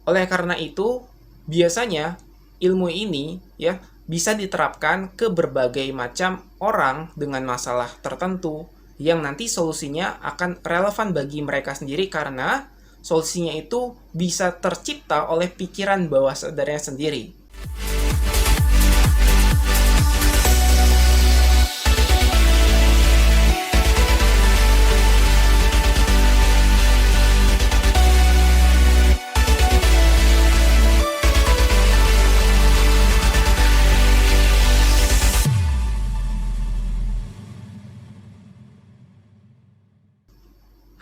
Oleh karena itu, biasanya ilmu ini ya bisa diterapkan ke berbagai macam orang dengan masalah tertentu yang nanti solusinya akan relevan bagi mereka sendiri karena solusinya itu bisa tercipta oleh pikiran bawah sadarnya sendiri.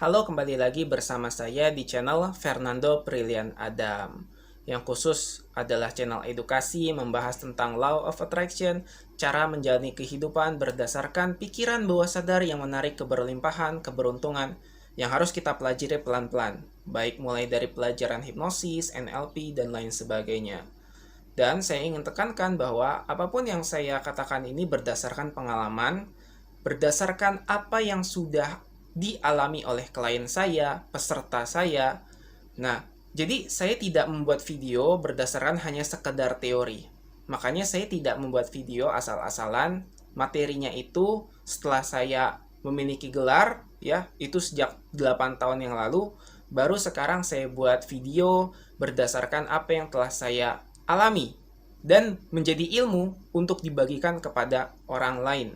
Halo, kembali lagi bersama saya di channel Fernando Brilian Adam. Yang khusus adalah channel edukasi membahas tentang Law of Attraction, cara menjalani kehidupan berdasarkan pikiran bawah sadar yang menarik keberlimpahan, keberuntungan, yang harus kita pelajari pelan-pelan, baik mulai dari pelajaran hipnosis, NLP, dan lain sebagainya. Dan saya ingin tekankan bahwa apapun yang saya katakan ini berdasarkan pengalaman, berdasarkan apa yang sudah dialami oleh klien saya, peserta saya. Nah, jadi saya tidak membuat video berdasarkan hanya sekedar teori. Makanya saya tidak membuat video asal-asalan. Materinya itu setelah saya memiliki gelar, ya, itu sejak 8 tahun yang lalu, baru sekarang saya buat video berdasarkan apa yang telah saya alami dan menjadi ilmu untuk dibagikan kepada orang lain.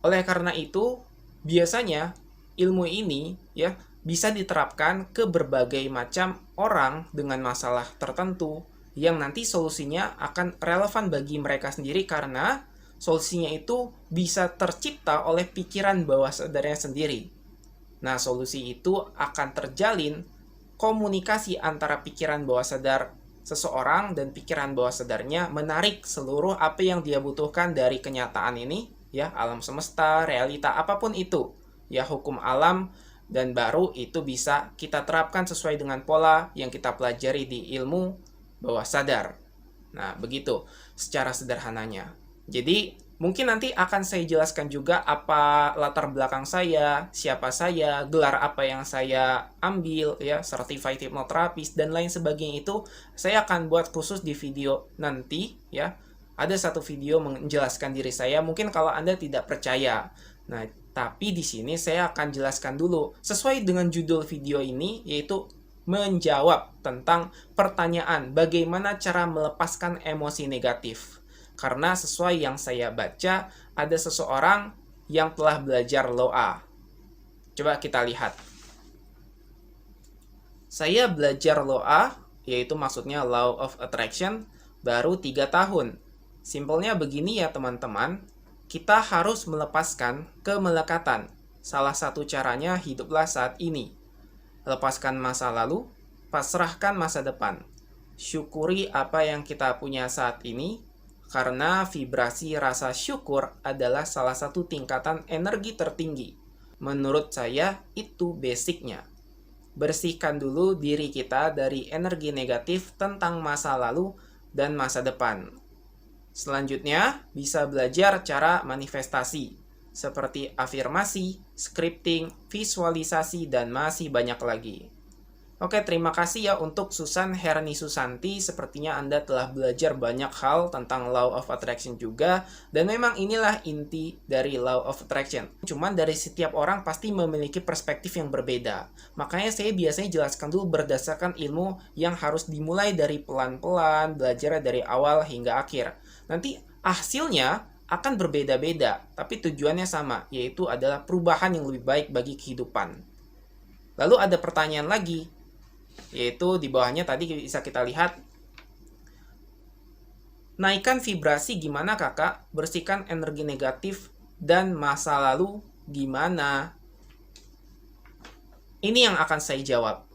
Oleh karena itu, biasanya ilmu ini ya bisa diterapkan ke berbagai macam orang dengan masalah tertentu yang nanti solusinya akan relevan bagi mereka sendiri karena solusinya itu bisa tercipta oleh pikiran bawah sadarnya sendiri. Nah, solusi itu akan terjalin komunikasi antara pikiran bawah sadar seseorang dan pikiran bawah sadarnya menarik seluruh apa yang dia butuhkan dari kenyataan ini, ya, alam semesta, realita, apapun itu, ya, hukum alam, dan baru itu bisa kita terapkan sesuai dengan pola yang kita pelajari di ilmu bawah sadar. Nah, begitu secara sederhananya. Jadi, mungkin nanti akan saya jelaskan juga apa latar belakang saya, siapa saya, gelar apa yang saya ambil, ya, certified hypnotherapist, dan lain sebagainya itu saya akan buat khusus di video nanti, ya. Ada satu video menjelaskan diri saya, mungkin kalau Anda tidak percaya. Nah, tapi di sini saya akan jelaskan dulu, sesuai dengan judul video ini, yaitu menjawab tentang pertanyaan bagaimana cara melepaskan emosi negatif. Karena sesuai yang saya baca, ada seseorang yang telah belajar Law A. Coba kita lihat. Saya belajar Law A, yaitu maksudnya Law of Attraction, baru 3 tahun. Simpelnya begini ya teman-teman, kita harus melepaskan kemelekatan. Salah satu caranya hiduplah saat ini. Lepaskan masa lalu, pasrahkan masa depan. Syukuri apa yang kita punya saat ini, karena vibrasi rasa syukur adalah salah satu tingkatan energi tertinggi. Menurut saya, itu basicnya. Bersihkan dulu diri kita dari energi negatif tentang masa lalu dan masa depan. Selanjutnya, bisa belajar cara manifestasi, seperti afirmasi, scripting, visualisasi, dan masih banyak lagi. Oke, terima kasih ya untuk Susan Herni Susanti. Sepertinya Anda telah belajar banyak hal tentang Law of Attraction juga. Dan memang inilah inti dari Law of Attraction. Cuman dari setiap orang pasti memiliki perspektif yang berbeda. Makanya saya biasanya jelaskan dulu berdasarkan ilmu yang harus dimulai dari pelan-pelan, belajar dari awal hingga akhir. Nanti hasilnya akan berbeda-beda, tapi tujuannya sama, yaitu adalah perubahan yang lebih baik bagi kehidupan. Lalu ada pertanyaan lagi, yaitu di bawahnya tadi bisa kita lihat, naikkan vibrasi gimana kakak, bersihkan energi negatif dan masa lalu gimana? Ini yang akan saya jawab.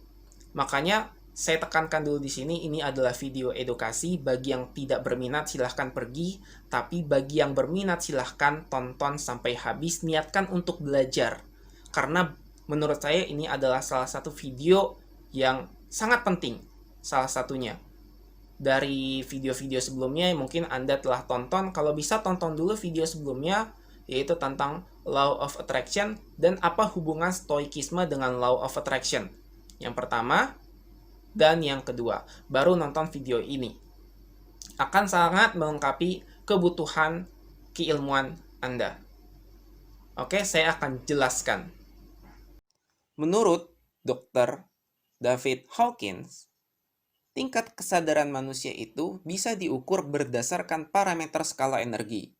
Makanya saya tekankan dulu di sini, ini adalah video edukasi. Bagi yang tidak berminat silahkan pergi, tapi bagi yang berminat silahkan tonton sampai habis, niatkan untuk belajar. Karena menurut saya ini adalah salah satu video yang sangat penting, salah satunya. Dari video-video sebelumnya mungkin Anda telah tonton, kalau bisa tonton dulu video sebelumnya, yaitu tentang Law of Attraction dan apa hubungan stoikisme dengan Law of Attraction. Yang pertama, dan yang kedua, baru nonton video ini. Akan sangat melengkapi kebutuhan keilmuan Anda. Oke, saya akan jelaskan. Menurut Dr. David Hawkins, tingkat kesadaran manusia itu bisa diukur berdasarkan parameter skala energi.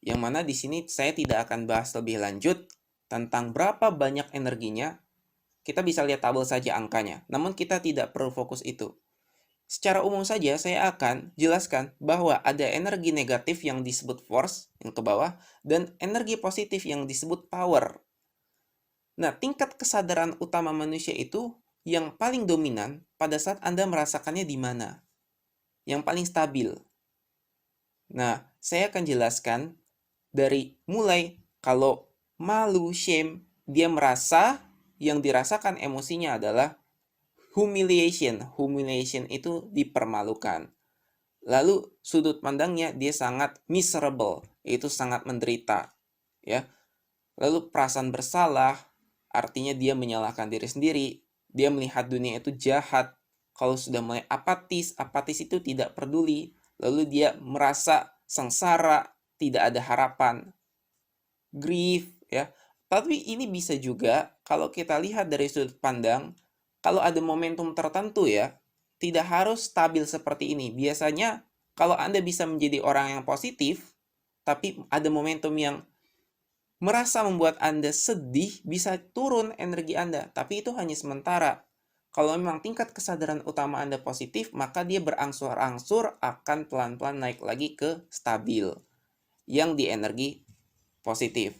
Yang mana di sini saya tidak akan bahas lebih lanjut tentang berapa banyak energinya. Kita bisa lihat tabel saja angkanya, namun kita tidak perlu fokus itu. Secara umum saja saya akan jelaskan bahwa ada energi negatif yang disebut force, yang ke bawah, dan energi positif yang disebut power. Nah, tingkat kesadaran utama manusia itu yang paling dominan pada saat Anda merasakannya di mana? Yang paling stabil. Nah, saya akan jelaskan dari mulai kalau malu, shame, dia merasa yang dirasakan emosinya adalah humiliation. Humiliation itu dipermalukan. Lalu sudut pandangnya dia sangat miserable, itu sangat menderita, ya. Lalu perasaan bersalah, artinya dia menyalahkan diri sendiri, dia melihat dunia itu jahat. Kalau sudah mulai apatis itu tidak peduli, lalu dia merasa sengsara, tidak ada harapan. Grief, ya. Tapi ini bisa juga kalau kita lihat dari sudut pandang, kalau ada momentum tertentu ya, tidak harus stabil seperti ini. Biasanya kalau Anda bisa menjadi orang yang positif, tapi ada momentum yang merasa membuat Anda sedih, bisa turun energi Anda. Tapi itu hanya sementara. Kalau memang tingkat kesadaran utama Anda positif, maka dia berangsur-angsur akan pelan-pelan naik lagi ke stabil, yang di energi positif.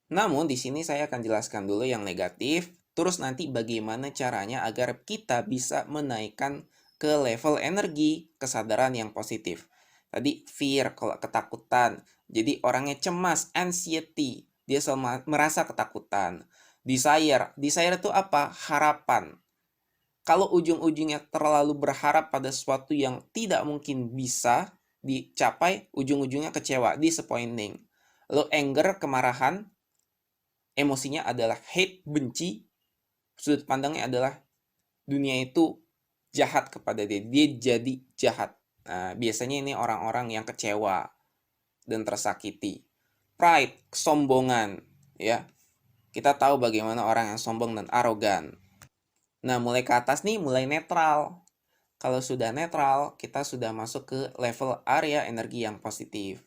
Namun di sini saya akan jelaskan dulu yang negatif, terus nanti bagaimana caranya agar kita bisa menaikkan ke level energi kesadaran yang positif. Tadi fear, kalau ketakutan. Jadi orangnya cemas, anxiety, dia selalu merasa ketakutan. Desire itu apa? Harapan. Kalau ujung-ujungnya terlalu berharap pada sesuatu yang tidak mungkin bisa dicapai, ujung-ujungnya kecewa, disappointing. Lalu anger, kemarahan, emosinya adalah hate, benci. Sudut pandangnya adalah dunia itu jahat kepada dia. Dia jadi jahat. Nah, biasanya ini orang-orang yang kecewa dan tersakiti. Pride, kesombongan, ya. Kita tahu bagaimana orang yang sombong dan arogan. Nah, mulai ke atas nih, mulai netral. Kalau sudah netral, kita sudah masuk ke level area energi yang positif.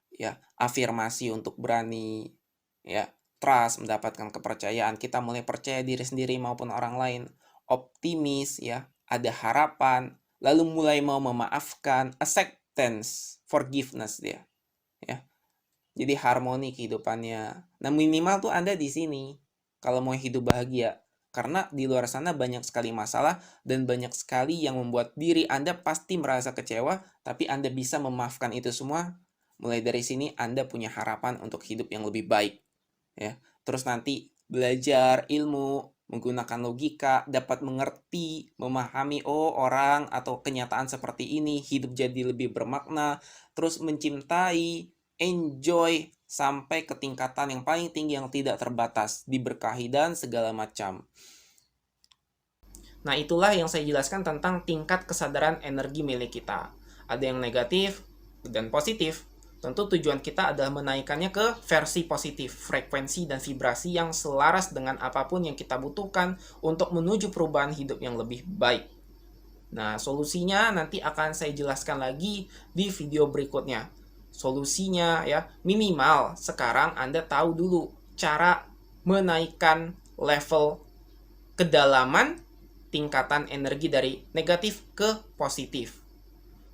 Ya, afirmasi untuk berani, ya, trust, mendapatkan kepercayaan, kita mulai percaya diri sendiri maupun orang lain, optimis, ya, ada harapan, lalu mulai mau memaafkan, acceptance, forgiveness dia, ya. Jadi harmoni kehidupannya. Nah, minimal tuh Anda di sini kalau mau hidup bahagia. Karena di luar sana banyak sekali masalah dan banyak sekali yang membuat diri Anda pasti merasa kecewa, tapi Anda bisa memaafkan itu semua. Mulai dari sini Anda punya harapan untuk hidup yang lebih baik. Ya. Terus nanti belajar ilmu, menggunakan logika, dapat mengerti, memahami orang atau kenyataan seperti ini, hidup jadi lebih bermakna, terus mencintai, enjoy sampai ke tingkatan yang paling tinggi yang tidak terbatas, diberkahi dan segala macam. Nah, itulah yang saya jelaskan tentang tingkat kesadaran energi milik kita. Ada yang negatif dan positif. Tentu tujuan kita adalah menaikkannya ke versi positif, frekuensi dan vibrasi yang selaras dengan apapun yang kita butuhkan untuk menuju perubahan hidup yang lebih baik. Nah, solusinya nanti akan saya jelaskan lagi di video berikutnya. Solusinya ya, minimal sekarang Anda tahu dulu cara menaikkan level kedalaman tingkatan energi dari negatif ke positif.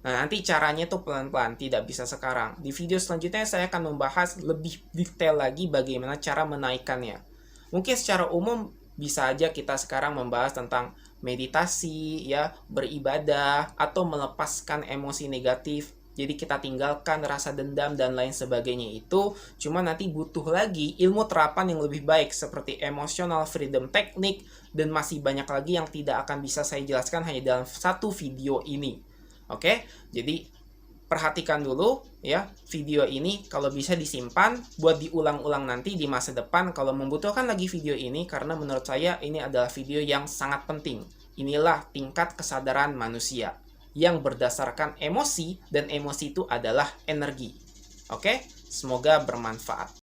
Nah, nanti caranya tuh pelan-pelan, tidak bisa sekarang. Di video selanjutnya saya akan membahas lebih detail lagi bagaimana cara menaikkannya. Mungkin secara umum bisa aja kita sekarang membahas tentang meditasi, ya, beribadah, atau melepaskan emosi negatif. Jadi kita tinggalkan rasa dendam dan lain sebagainya itu. Cuma nanti butuh lagi ilmu terapan yang lebih baik seperti emotional freedom technique dan masih banyak lagi yang tidak akan bisa saya jelaskan hanya dalam satu video ini. Oke, jadi perhatikan dulu ya video ini, kalau bisa disimpan buat diulang-ulang nanti di masa depan kalau membutuhkan lagi video ini, karena menurut saya ini adalah video yang sangat penting Inilah tingkat kesadaran manusia yang berdasarkan emosi, dan emosi itu adalah energi. Oke, semoga bermanfaat.